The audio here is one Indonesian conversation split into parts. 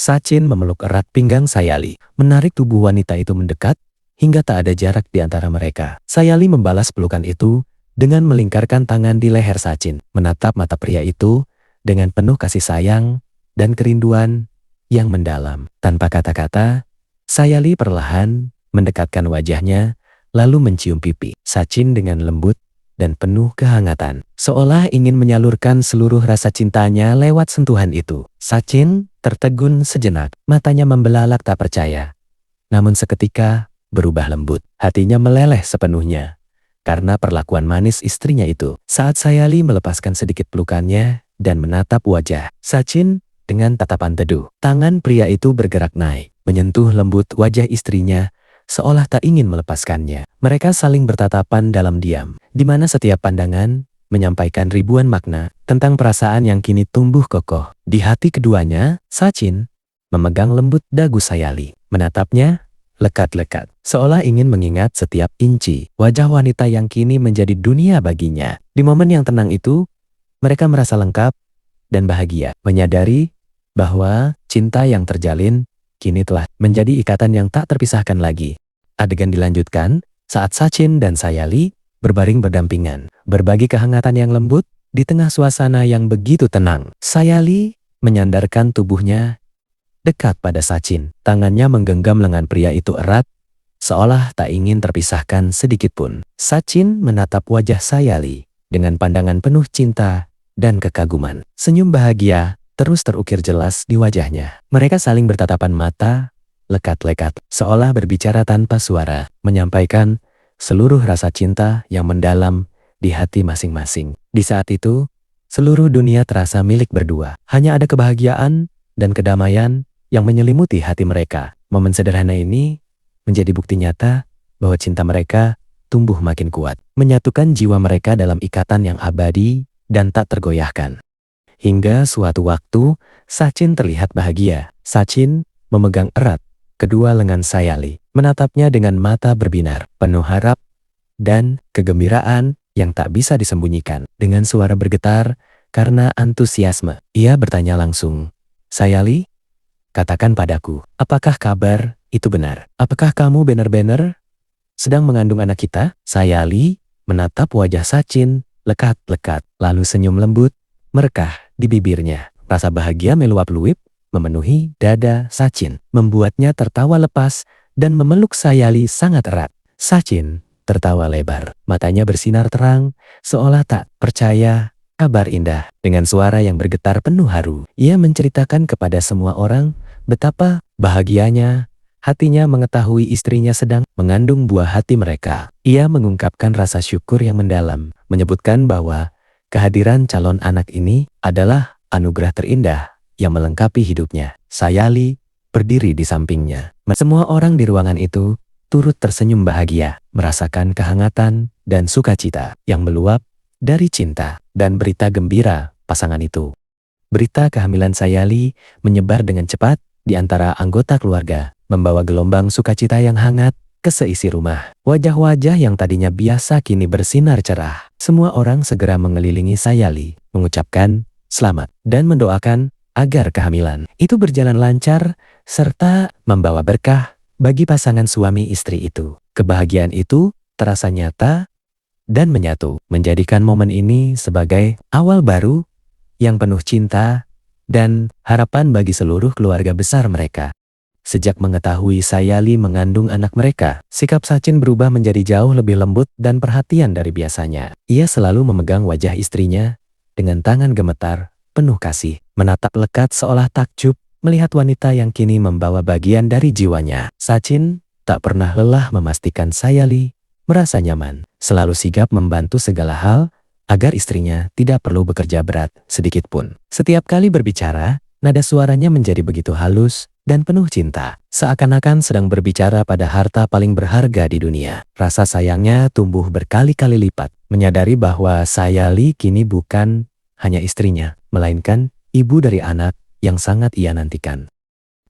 Sachin memeluk erat pinggang Sayali, menarik tubuh wanita itu mendekat, hingga tak ada jarak di antara mereka. Sayali membalas pelukan itu dengan melingkarkan tangan di leher Sachin, menatap mata pria itu dengan penuh kasih sayang dan kerinduan yang mendalam. Tanpa kata-kata, Sayali perlahan mendekatkan wajahnya, lalu mencium pipi Sachin dengan lembut dan penuh kehangatan, seolah ingin menyalurkan seluruh rasa cintanya lewat sentuhan itu. Sachin tertegun sejenak, matanya membelalak tak percaya. Namun seketika berubah lembut, hatinya meleleh sepenuhnya karena perlakuan manis istrinya itu. Saat Sayali melepaskan sedikit pelukannya dan menatap wajah Sachin dengan tatapan teduh, tangan pria itu bergerak naik, menyentuh lembut wajah istrinya, seolah tak ingin melepaskannya. Mereka saling bertatapan dalam diam, di mana setiap pandangan menyampaikan ribuan makna tentang perasaan yang kini tumbuh kokoh. Di hati keduanya, Sachin memegang lembut dagu Sayali, menatapnya lekat-lekat, seolah ingin mengingat setiap inci wajah wanita yang kini menjadi dunia baginya. Di momen yang tenang itu, mereka merasa lengkap dan bahagia, menyadari bahwa cinta yang terjalin kini telah menjadi ikatan yang tak terpisahkan lagi. Adegan dilanjutkan saat Sachin dan Sayali berbaring berdampingan, berbagi kehangatan yang lembut di tengah suasana yang begitu tenang. Sayali menyandarkan tubuhnya dekat pada Sachin. Tangannya menggenggam lengan pria itu erat, seolah tak ingin terpisahkan sedikit pun. Sachin menatap wajah Sayali dengan pandangan penuh cinta dan kekaguman. Senyum bahagia terus terukir jelas di wajahnya. Mereka saling bertatapan mata, lekat-lekat, seolah berbicara tanpa suara, menyampaikan seluruh rasa cinta yang mendalam di hati masing-masing. Di saat itu, seluruh dunia terasa milik berdua. Hanya ada kebahagiaan dan kedamaian yang menyelimuti hati mereka. Momen sederhana ini menjadi bukti nyata bahwa cinta mereka tumbuh makin kuat, menyatukan jiwa mereka dalam ikatan yang abadi dan tak tergoyahkan. Hingga suatu waktu, Sachin terlihat bahagia. Sachin memegang erat kedua lengan Sayali, menatapnya dengan mata berbinar, penuh harap dan kegembiraan yang tak bisa disembunyikan. Dengan suara bergetar karena antusiasme, ia bertanya langsung, "Sayali, katakan padaku, apakah kabar itu benar? Apakah kamu benar-benar sedang mengandung anak kita?" Sayali menatap wajah Sachin lekat-lekat, lalu senyum lembut merekah di bibirnya. Rasa bahagia meluap-luip memenuhi dada Sachin, membuatnya tertawa lepas dan memeluk Sayali sangat erat. Sachin tertawa lebar, matanya bersinar terang, seolah tak percaya kabar indah. Dengan suara yang bergetar penuh haru, ia menceritakan kepada semua orang betapa bahagianya hatinya mengetahui istrinya sedang mengandung buah hati mereka. Ia mengungkapkan rasa syukur yang mendalam, menyebutkan bahwa kehadiran calon anak ini adalah anugerah terindah yang melengkapi hidupnya. Sayali berdiri di sampingnya. Semua orang di ruangan itu turut tersenyum bahagia, merasakan kehangatan dan sukacita yang meluap dari cinta dan berita gembira pasangan itu. Berita kehamilan Sayali menyebar dengan cepat di antara anggota keluarga, membawa gelombang sukacita yang hangat ke seisi rumah. Wajah-wajah yang tadinya biasa kini bersinar cerah. Semua orang segera mengelilingi Sayali, mengucapkan selamat dan mendoakan agar kehamilan itu berjalan lancar serta membawa berkah bagi pasangan suami istri itu. Kebahagiaan itu terasa nyata dan menyatu, menjadikan momen ini sebagai awal baru yang penuh cinta dan harapan bagi seluruh keluarga besar mereka. Sejak mengetahui Sayali mengandung anak mereka, sikap Sachin berubah menjadi jauh lebih lembut dan perhatian dari biasanya. Ia selalu memegang wajah istrinya dengan tangan gemetar, penuh kasih, menatap lekat seolah takjub melihat wanita yang kini membawa bagian dari jiwanya. Sachin tak pernah lelah memastikan Sayali merasa nyaman, selalu sigap membantu segala hal agar istrinya tidak perlu bekerja berat sedikit pun. Setiap kali berbicara, nada suaranya menjadi begitu halus dan penuh cinta, seakan-akan sedang berbicara pada harta paling berharga di dunia. Rasa sayangnya tumbuh berkali-kali lipat, menyadari bahwa Sayali kini bukan hanya istrinya, melainkan ibu dari anak yang sangat ia nantikan.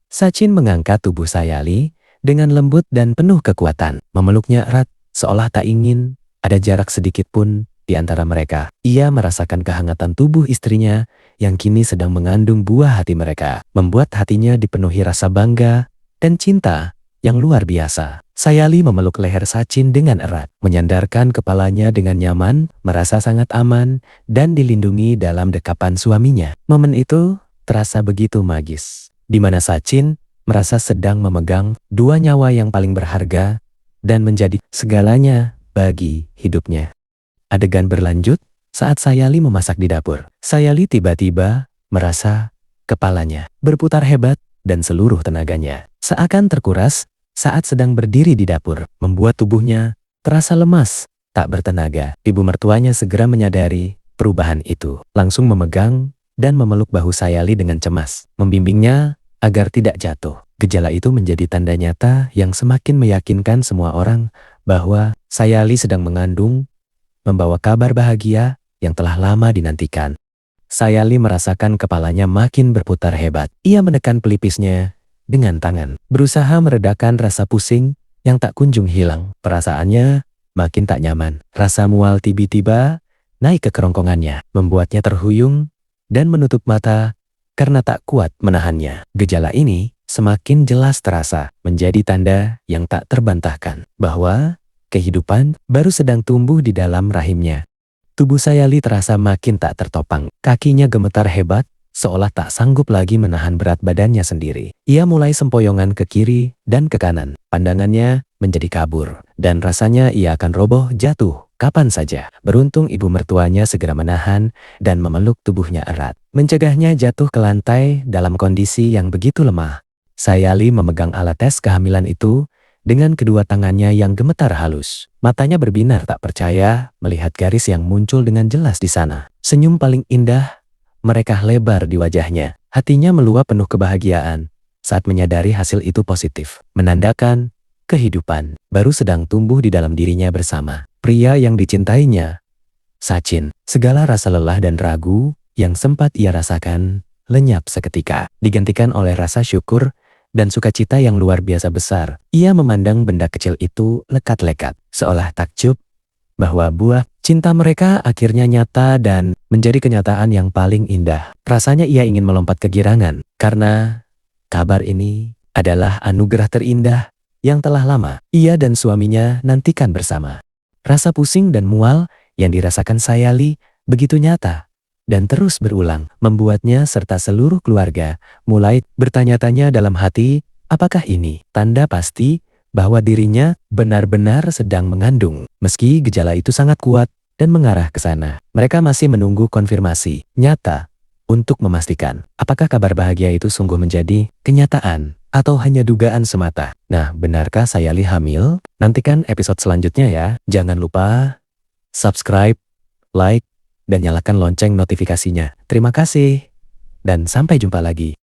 Sachin mengangkat tubuh Sayali dengan lembut dan penuh kekuatan, memeluknya erat, seolah tak ingin ada jarak sedikit pun di antara mereka. Ia merasakan kehangatan tubuh istrinya yang kini sedang mengandung buah hati mereka, membuat hatinya dipenuhi rasa bangga dan cinta yang luar biasa. Sayali memeluk leher Sachin dengan erat, menyandarkan kepalanya dengan nyaman, merasa sangat aman dan dilindungi dalam dekapan suaminya. Momen itu terasa begitu magis, di mana Sachin merasa sedang memegang dua nyawa yang paling berharga dan menjadi segalanya bagi hidupnya. Adegan berlanjut saat Sayali memasak di dapur. Sayali tiba-tiba merasa kepalanya berputar hebat dan seluruh tenaganya seakan terkuras saat sedang berdiri di dapur, membuat tubuhnya terasa lemas, tak bertenaga. Ibu mertuanya segera menyadari perubahan itu, langsung memegang dan memeluk bahu Sayali dengan cemas, membimbingnya agar tidak jatuh. Gejala itu menjadi tanda nyata yang semakin meyakinkan semua orang bahwa Sayali sedang mengandung, membawa kabar bahagia yang telah lama dinantikan. Sayali merasakan kepalanya makin berputar hebat. Ia menekan pelipisnya dengan tangan, berusaha meredakan rasa pusing yang tak kunjung hilang. Perasaannya makin tak nyaman. Rasa mual tiba-tiba naik ke kerongkongannya, membuatnya terhuyung dan menutup mata karena tak kuat menahannya. Gejala ini semakin jelas terasa, menjadi tanda yang tak terbantahkan bahwa kehidupan baru sedang tumbuh di dalam rahimnya. Tubuh Sayali terasa makin tak tertopang. Kakinya gemetar hebat, seolah tak sanggup lagi menahan berat badannya sendiri. Ia mulai sempoyongan ke kiri dan ke kanan. Pandangannya menjadi kabur, dan rasanya ia akan roboh jatuh kapan saja. Beruntung ibu mertuanya segera menahan dan memeluk tubuhnya erat, mencegahnya jatuh ke lantai dalam kondisi yang begitu lemah. Sayali memegang alat tes kehamilan itu dengan kedua tangannya yang gemetar halus. Matanya berbinar tak percaya melihat garis yang muncul dengan jelas di sana. Senyum paling indah mereka lebar di wajahnya. Hatinya meluap penuh kebahagiaan saat menyadari hasil itu positif, menandakan kehidupan baru sedang tumbuh di dalam dirinya bersama pria yang dicintainya, Sachin. Segala rasa lelah dan ragu yang sempat ia rasakan lenyap seketika, digantikan oleh rasa syukur dan sukacita yang luar biasa besar. Ia memandang benda kecil itu lekat-lekat, seolah takjub bahwa buah cinta mereka akhirnya nyata dan menjadi kenyataan yang paling indah. Rasanya ia ingin melompat kegirangan karena kabar ini adalah anugerah terindah yang telah lama ia dan suaminya nantikan bersama. Rasa pusing dan mual yang dirasakan Sayali begitu nyata dan terus berulang, membuatnya serta seluruh keluarga mulai bertanya-tanya dalam hati, apakah ini tanda pasti bahwa dirinya benar-benar sedang mengandung? Meski gejala itu sangat kuat dan mengarah ke sana, mereka masih menunggu konfirmasi nyata untuk memastikan apakah kabar bahagia itu sungguh menjadi kenyataan atau hanya dugaan semata. Nah, benarkah Sayali hamil? Nantikan episode selanjutnya ya. Jangan lupa subscribe, like, dan nyalakan lonceng notifikasinya. Terima kasih, dan sampai jumpa lagi.